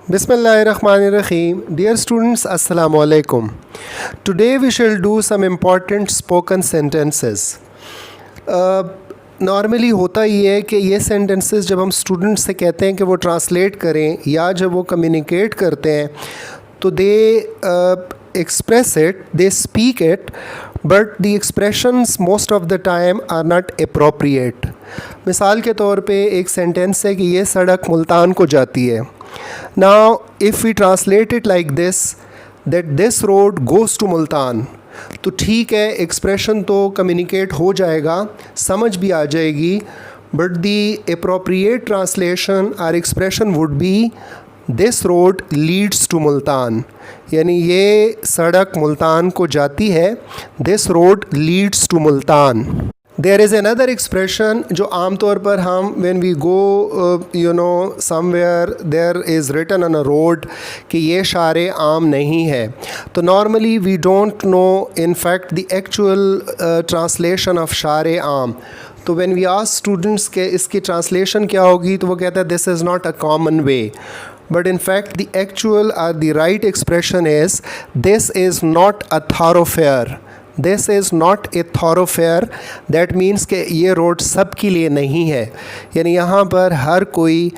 Bismillahirrahmanirrahim. Dear students, Assalamu alaikum. Today we shall do some important spoken sentences. Normally होता ही है कि ये sentences जब हम स्टूडेंट से कहते हैं कि वो ट्रांसलेट करें या जब वो कम्युनिकेट करते हैं तो they express it, they speak it, but the expressions most of the time are not appropriate. मिसाल के तौर पे एक सेंटेंस है कि ये सड़क मुल्तान को जाती है. Now if we translate it like this, that this road goes to Multan, तो ठीक है, एक्सप्रेशन तो कम्युनिकेट हो जाएगा, समझ भी आ जाएगी, बट द अप्रोप्रिएट ट्रांसलेशन और expression would be this road leads to Multan, यानी ये सड़क मुल्तान को जाती है. This road leads to Multan. There is another expression जो आम तौर पर हम when we go somewhere there is written on a road कि ये शारे आम नहीं है, तो normally we don't know in fact the actual translation of शारे आम. तो व्हेन वी आस्क स्टूडेंट्स के इसकी ट्रांसलेशन क्या होगी, तो वो कहता है this is not a common way, but in fact the actual or the right expression is this is not a thoroughfare. This is not a thoroughfare. that means कि ये रोड सब के लिए नहीं है, यानी यहाँ पर हर कोई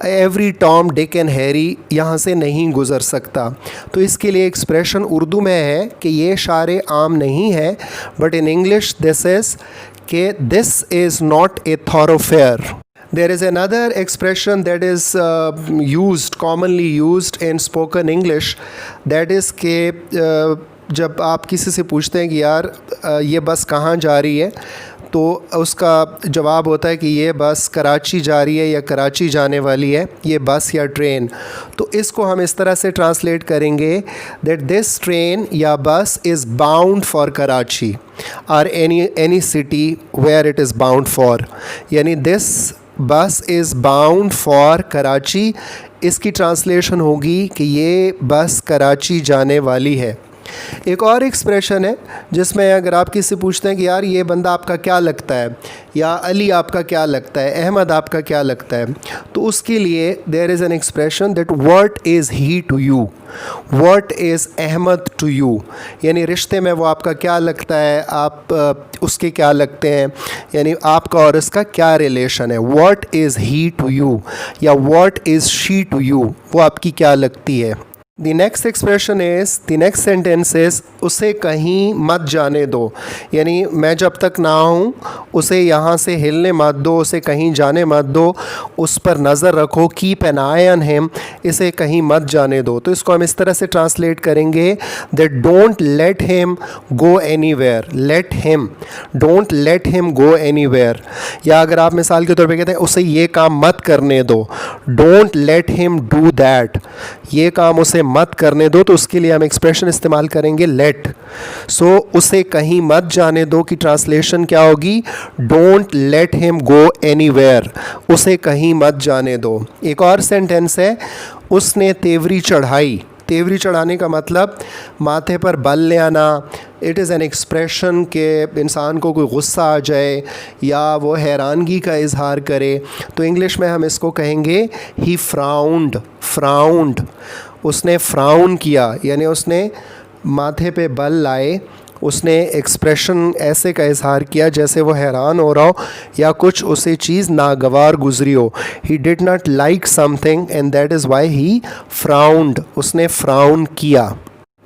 every Tom Dick and Harry यहाँ से नहीं गुज़र सकता. तो इसके लिए एक्सप्रेशन उर्दू में है कि ये शारे आम नहीं है, but in English this is कि this is not a thoroughfare. There is another expression that is commonly used in spoken English, that is कि जब आप किसी से पूछते हैं कि यार ये बस कहाँ जा रही है, तो उसका जवाब होता है कि ये बस कराची जा रही है या कराची जाने वाली है, ये बस या ट्रेन. तो इसको हम इस तरह से ट्रांसलेट करेंगे दैट दिस ट्रेन या बस इज़ बाउंड फॉर कराची और any city where it is bound for, यानी this bus is bound for Karachi. इसकी ट्रांसलेशन होगी कि ये बस कराची जाने वाली है. एक और एक्सप्रेशन है जिसमें अगर आप किसी से पूछते हैं कि यार ये बंदा आपका क्या लगता है, या अली आपका क्या लगता है, अहमद आपका क्या लगता है, तो उसके लिए there is an expression that what is he to you, what is Ahmad to you, यानी रिश्ते में वो आपका क्या लगता है, आप उसके क्या लगते हैं, यानी आपका और उसका क्या रिलेशन है. What is he to you या what is she to you, वो आपकी क्या लगती है. The next expression is, the next sentence is उसे कहीं मत जाने दो, यानी मैं जब तक ना हूँ उसे यहाँ से हिलने मत दो, उसे कहीं जाने मत दो, उस पर नज़र रखो, keep an I on him, इसे कहीं मत जाने दो. तो इसको हम इस तरह से ट्रांसलेट करेंगे that don't let him go anywhere. Let him, don't let him go anywhere. या अगर आप मिसाल के तौर पे कहते हैं उसे ये काम मत करने दो, don't let him do that, ये काम उसे मत करने दो, तो उसके लिए हम एक्सप्रेशन इस्तेमाल करेंगे लेट. सो उसे कहीं मत जाने दो की ट्रांसलेशन क्या होगी, don't let him go anywhere, उसे कहीं मत जाने दो. एक और सेंटेंस है उसने तेवरी चढ़ाई. तेवरी चढ़ाने का मतलब माथे पर बल ले आना. इट इज़ एन एक्सप्रेशन के इंसान को कोई गुस्सा आ जाए या वो हैरानगी का इजहार करे, तो इंग्लिश में हम इसको कहेंगे ही फ्राउंड. फ्राउंड, उसने फ्राउन किया, यानी उसने माथे पे बल लाए, उसने एक्सप्रेशन ऐसे का इजहार किया जैसे वो हैरान हो रहा हो या कुछ उसे चीज़ नागवार गुजरी हो. He did not like something and that is why he frowned, उसने फ्राउन किया.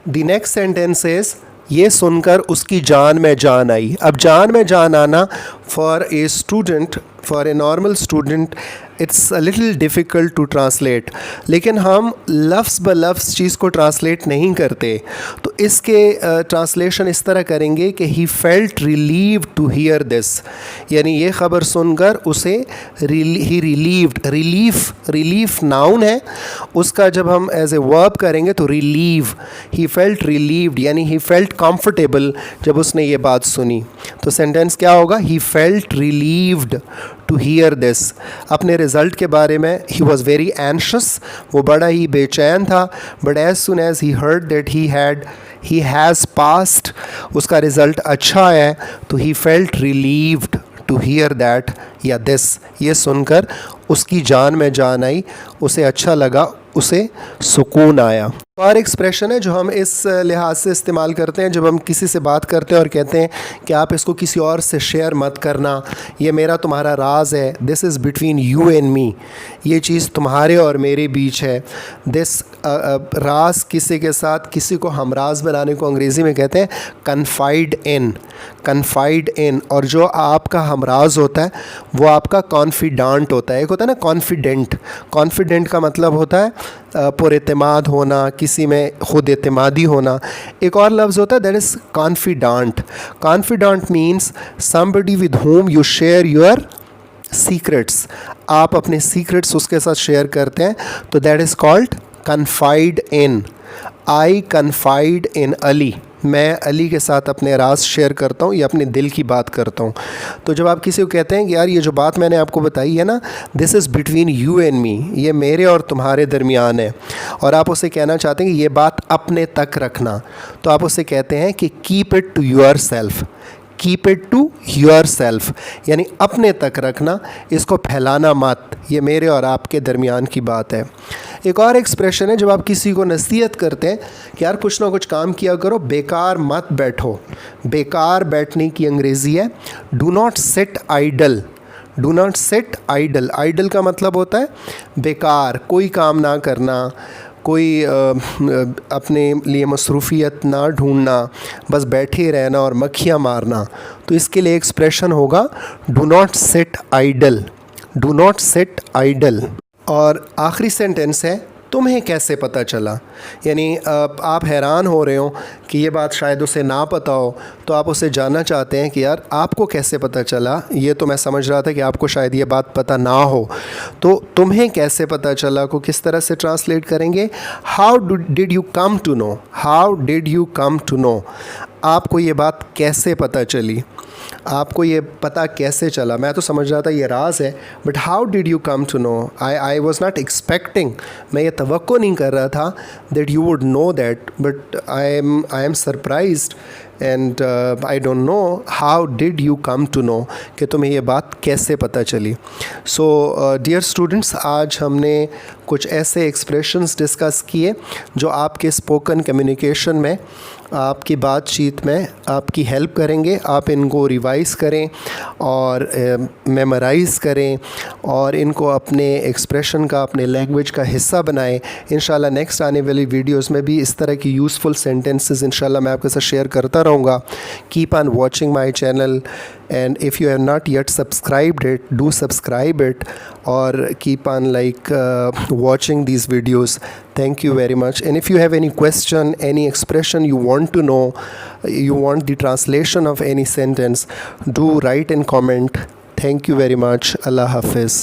द नेक्स्ट सेंटेंस इज़ ये सुनकर उसकी जान में जान आई. अब जान में जान आना for a student, for a normal student it's a little difficult to translate, लेकिन हम लफ्ज़ ब लफ्ज़ चीज़ को ट्रांसलेट नहीं करते, तो इसके ट्रांसलेशन इस तरह करेंगे कि he felt relieved to hear this, यानी ये ख़बर सुनकर उसे ही रिलीव्ड. रिलीफ नाउन है, उसका जब हम एज ए वर्ब करेंगे तो रिलीव. ही फेल्ट रिलीव्ड यानी ही फेल्ट कंफर्टेबल जब उसने ये बात सुनी. तो सेंटेंस क्या होगा, he felt relieved to hear this. अपने रिज़ल्ट के बारे में ही वॉज़ वेरी एंशियस, वो बड़ा ही बेचैन था, बट एज सुन as he heard that he has passed, उसका रिज़ल्ट अच्छा है, तो he felt relieved to hear that या दिस, ये सुनकर उसकी जान में जान आई, उसे अच्छा लगा उसे सुकून आया। और एक्सप्रेशन है जो हम इस लिहाज से इस्तेमाल करते हैं जब हम किसी से बात करते हैं और कहते हैं कि आप इसको किसी और से शेयर मत करना, ये मेरा तुम्हारा राज है, this is between you and me, ये चीज़ तुम्हारे और मेरे बीच है। दिस राज किसी के साथ किसी को हमराज बनाने को अंग्रेज़ी में कहते हैं कन्फाइड इन, कन्फाइड इन। और जो आपका हमराज होता है वो आपका कॉन्फिडेंट होता है। एक होता है ना कॉन्फिडेंट, कॉन्फिडेंट का मतलब होता है पुरएतमाद होना, किसी में खुद एतमादी होना। एक और लफ्ज़ होता है that is confident. Confident means somebody with home you share your secrets, आप अपने सीक्रेट्स उसके साथ शेयर करते हैं, तो that is called confide in. I confide in Ali, मैं अली के साथ अपने राज शेयर करता हूँ या अपने दिल की बात करता हूँ। तो जब आप किसी को कहते हैं कि यार ये जो बात मैंने आपको बताई है ना, this is between you and me, ये मेरे और तुम्हारे दरमियान है, और आप उसे कहना चाहते हैं कि ये बात अपने तक रखना, तो आप उसे कहते हैं कि keep it to yourself, keep it to yourself, यानी अपने तक रखना, इसको फैलाना मत, ये मेरे और आपके दरमियान की बात है। एक और एक्सप्रेशन है जब आप किसी को नसीहत करते हैं कि यार कुछ ना कुछ काम किया करो, बेकार मत बैठो। बेकार बैठने की अंग्रेज़ी है do not sit idle, do not sit idle. Idle का मतलब होता है बेकार, कोई काम ना करना, कोई अपने लिए मसरूफ़ियत ना ढूंढना, बस बैठे रहना और मक्खियाँ मारना। तो इसके लिए एक्सप्रेशन होगा do not sit idle, do not sit idol. और आखिरी सेंटेंस है तुम्हें कैसे पता चला, यानी आप हैरान हो रहे हो कि ये बात शायद उसे ना पता हो, तो आप उसे जानना चाहते हैं कि यार आपको कैसे पता चला, ये तो मैं समझ रहा था कि आपको शायद ये बात पता ना हो। तो तुम्हें कैसे पता चला को किस तरह से ट्रांसलेट करेंगे, how did you come to know, how did you come to know, आपको ये बात कैसे पता चली, आपको ये पता कैसे चला। मैं तो समझ रहा था ये राज है, but how did you come to know, I was not expecting, मैं ये तवक्को नहीं कर रहा था that you would know that, but I am surprised and I don't know how did you come to know, कि तुम्हें ये बात कैसे पता चली। सो डियर स्टूडेंट्स, आज हमने कुछ ऐसे एक्सप्रेशंस डिस्कस किए जो आपके स्पोकन कम्युनिकेशन में, आपकी बातचीत में आपकी हेल्प करेंगे। आप इनको रिवाइज़ करें और मेमोराइज़ करें और इनको अपने एक्सप्रेशन का, अपने लैंग्वेज का हिस्सा बनाएं। इंशाल्लाह नेक्स्ट आने वाली वीडियोस में भी इस तरह की यूज़फुल सेंटेंसेस इंशाल्लाह मैं आपके साथ शेयर करता रहूँगा। Keep on watching my channel, and if you have not yet subscribed it, do subscribe it or keep on watching these videos. Thank you very much. And if you have any question, any expression you want to know, you want the translation of any sentence, do write and comment. Thank you very much. Allah Hafiz.